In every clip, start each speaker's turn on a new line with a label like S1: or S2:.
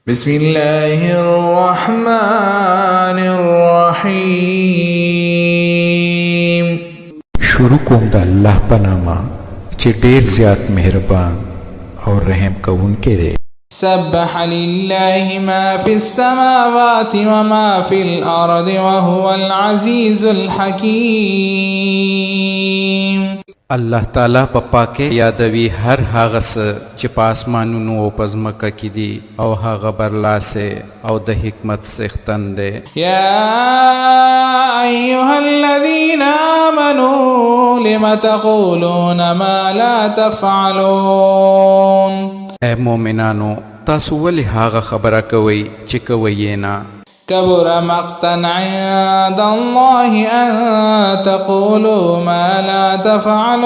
S1: بسم الله الرحمن الرحیم.
S2: شروع کوم د الله په نامه چې ډیر زیات مهربان او رحم کوونکی دی.
S1: سبح لله ما في السماوات وما في الأرض وهو العزيز الحكيم.
S2: الله تعالی په پاکه یادوي هر هغه څه چې په اسمانونو او په ځمکه کې دي او هغه برلاسه او د حکمت څښتن دی.
S1: يا أيها الذين آمنوا لم تقولون ما لا تفعلون.
S2: اے مومنانو تاسو ولې هغه خبره کوئ چې کوئ یې نه؟
S1: كبر مقتا عند الله أن تقولوا ما لا تفعلون.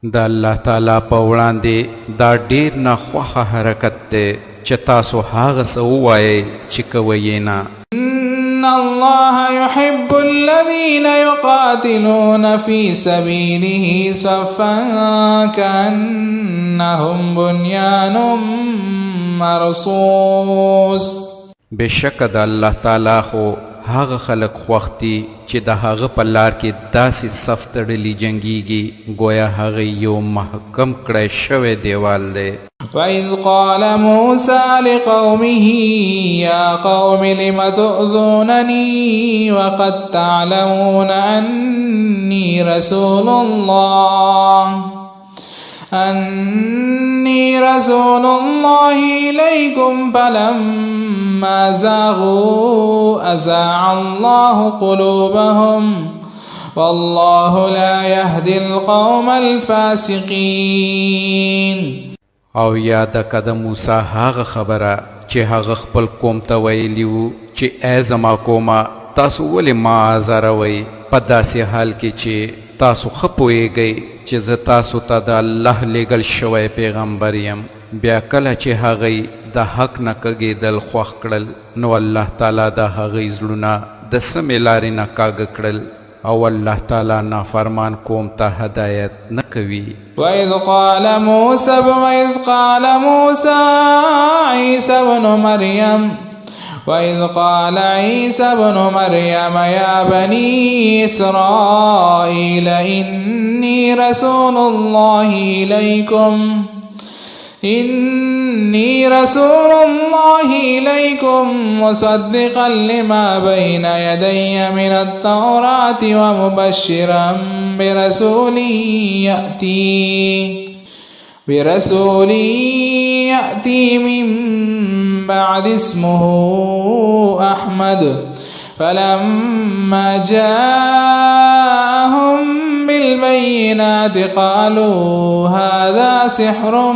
S2: د الله تعالی په وړاندې دا ډیر ناخوښه حرکت دی چې تاسو هغه څه ووایئ چې کوئ یې نه.
S1: إن الله يحب الذين يقاتلون في سبيله صفا كأنهم بنيان مرصوص.
S2: بشک د الله تعالی خو هغه خلق خوښتي چې د هغه په لار کې داسې صف تړلي جنګیږي گویا هغه یو محکم کړی شوی دیوال دی.
S1: وإذ قال موسى لقومه يا قوم لم تؤذونني وقد تعلمون أني رسول الله إليكم فلما زاغوا أزاغ الله قلوبهم والله لا يهدي القوم الفاسقين.
S2: او یاد کده موسی هغه خبره چې هغه خپل قوم ته ویلی و چې ای زما قومه تاسو ولې ما ازاروئ په داسې حال کې چې تاسو ښه پوهیږئ چې زه تاسو ته د الله لیږل شوی پیغمبر یم. بیا کله چې هغوی د حق نه کږېدل خوښ کړل نو الله تعالی د هغوی زړونه د سمې لارې نه کاږه کړل او الله تعالی نافرمان قوم ته هدایت نه کوي.
S1: وإذ قال عيسى ابن مريم يا بني إسرائيل إني رسول الله إليكم مصدقا لما بين يدي من التوراة ومبشرا برسول يأتي من بعد اسمه أحمد فلما جاءهم بالبينات قالوا هذا سحر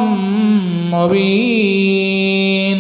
S1: مبين.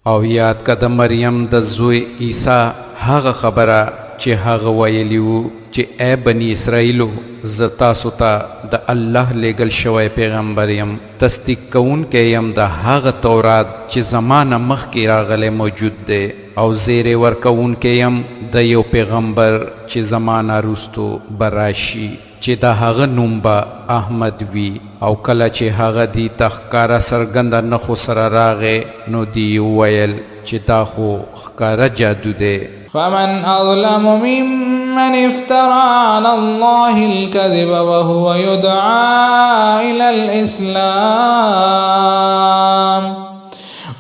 S2: او یاد که د مریم د زوی عیسی هغه خبره چې هغه ویلی و چې ای بني اسرائیلو زه تاسو ته د الله لیږل شوی پیغمبر یم تصدیق کوونکی یم د هغه تورات چې زما نه مخکې راغلی موجود دی او زیری ورکوونکی یم د یو پیغمبر چې زما نه وروستو به راشي چې د هغه نوم به احمد وي. او کله چې هغه دی ته ښکاره څرګنده نښو سره راغی نو دی وویل چې دا خو ښکاره جادو دی.
S1: فمن أظلم ممن افترى على الله الكذب وهو يدعى إلى الإسلام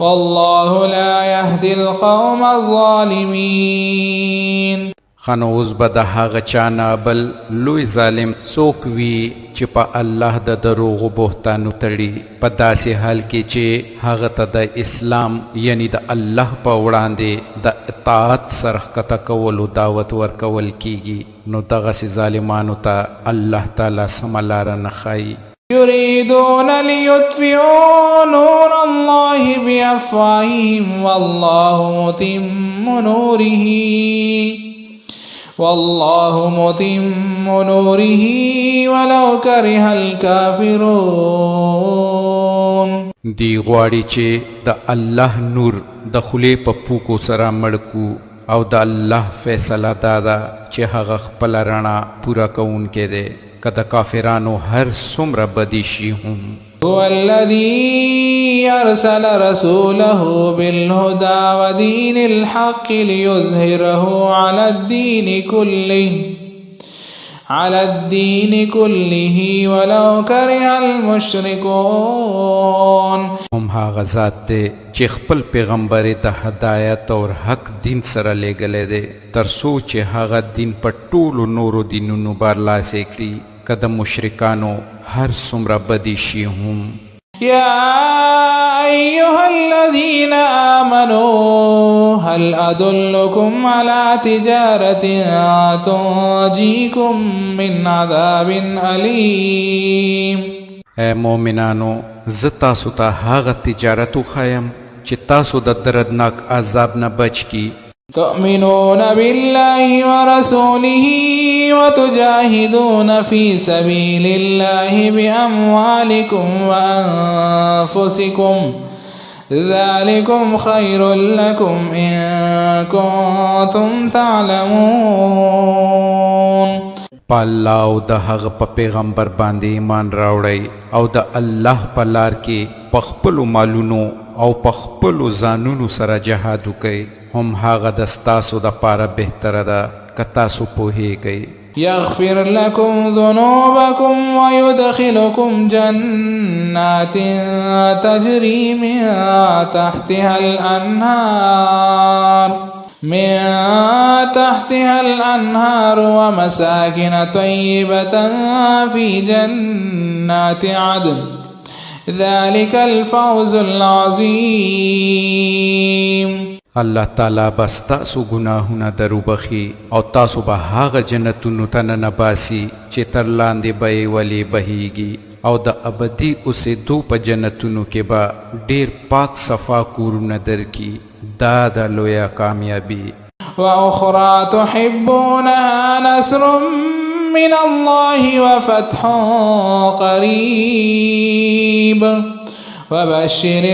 S1: والله لا يهدي القوم الظالمين.
S2: خنو اوس به د هغه چا نه بل لوی ظالم څوک وي چې په الله د دروغو بهتانو تړي په داسې حال کې چې هغه ته د اسلام یعنی د الله په وړاندې د اطاعت سره ښکته کولو دعوت ورکول کیږي نو دغسې ظالمانو ته الله تعالی سمه لاره نه ښایي.
S1: يريدون ليطفئوا نور الله بأفواههم والله متم نوره ولو كره الكافرون.
S2: دی غواړي چې د الله نور د خولې په پوکو سره مړ کو او د الله فیصله دا ده چې هغه خپله رڼا پوره کوونکی دی که د کافرانو هر څومره بدي شي هم.
S1: هو الذي أرسل رسوله بالهدى ودين الحق ليظهره على الدين كله ولو كره المشركون.
S2: هم هغه ذات دی چې خپل پیغمبر د هدایت او حق دین سره لېږلی دی تر څو چې هغه دین په ټولو نورو دینونو برلاسې کړي که د مشرکانو هر څومره بدې شي هم.
S1: يا أيها الذين آمنوا هل أدلكم على تجارة تنجيكم من عذاب أليم.
S2: اے مومنانو زه تاسو ته هغه تجارت وښیم چې تاسو د دردناک عذاب نه بچ کی.
S1: تؤمنون بالله ورسوله وتجاهدون في سبيل الله بأموالكم وأنفسكم ذلكم خير لكم إن كنتم تعلمون.
S2: په الله او د هغه په پیغمبر باندې ایمان راوړئ او د الله په لار کې په خپلو مالونو او په خپلو ځانونو سره جهاد وکئ. هم هغه د ستاسو دپاره بهتره ده که تاسو پوهیږئ.
S1: يغفر لكم ذنوبكم ويدخلكم جنات تجري من تحتها الأنهار ومساكن طيبة في جنات عدن ذلك الفوز العظيم.
S2: الله تعالی بس تاسو گناهونه درو بخي او تاسو به هغه جنتونو ته ننباسي چې تر لاندې به یې ولې بهیږي او د ابدي اوسېدو په جنتونو کې به ډېر پاک صفا کورونه درکي. دا د لویه کامیابي.
S1: وأخرى تحبونها نصر من الله وفتح قريب وبشر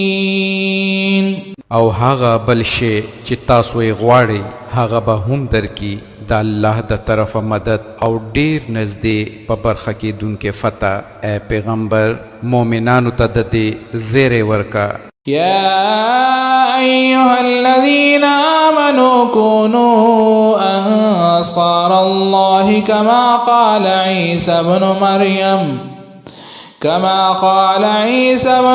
S1: المؤمنين.
S2: او هغه بل شی چې تاسو یې غواړئ هغه به هم درکي د الله د طرفه مدد او ډیر نږدې په برخه کېدونکې فتح. ای پیغمبر مؤمنانو ته د دې زیری ورکه.
S1: يا أيها الذين آمنوا كونوا أنصار الله كما قال عيسى بن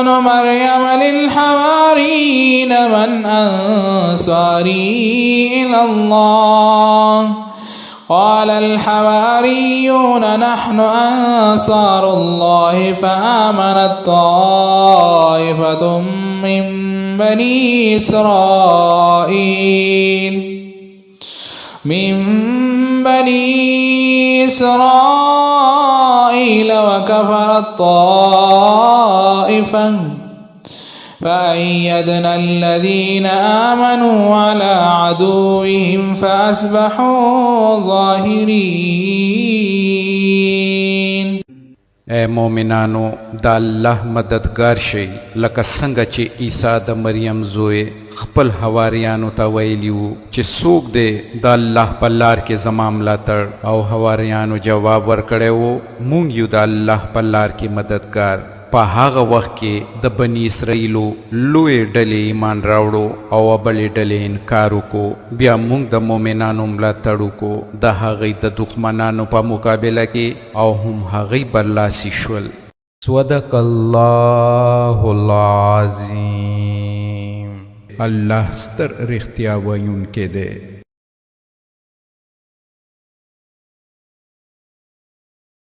S1: مريم للحواريين من أنصاري إلى الله قال الحواريون نحن أنصار الله فآمنت طائفة من بني إسرائيل وكفرت طائفة فأيدنا الذين آمنوا على عدوهم فأصبحوا ظاهرين.
S2: اے مومنانو د الله مددگار شئ لکه څنګه چې عیسی د مریم زوی خپل حواریانو ته ویلی و چې څوک دی د الله په لار کې زما ملاتړ او حواریانو جواب ورکړی و مونږ یو د الله په لار کې مددگار. په هغه وخت کې د بني اسرائیلو لوی ډلې ایمان راوړو او بلې ډلې انکار وکړو. بیا موږ د مؤمنانو ملاتړ وکړو د هغې د دښمنانو په مقابله کې او هم هغې برلاسي شول.
S3: صدق الله العظیم.
S2: الله ستر رښتیا ویونکی دی.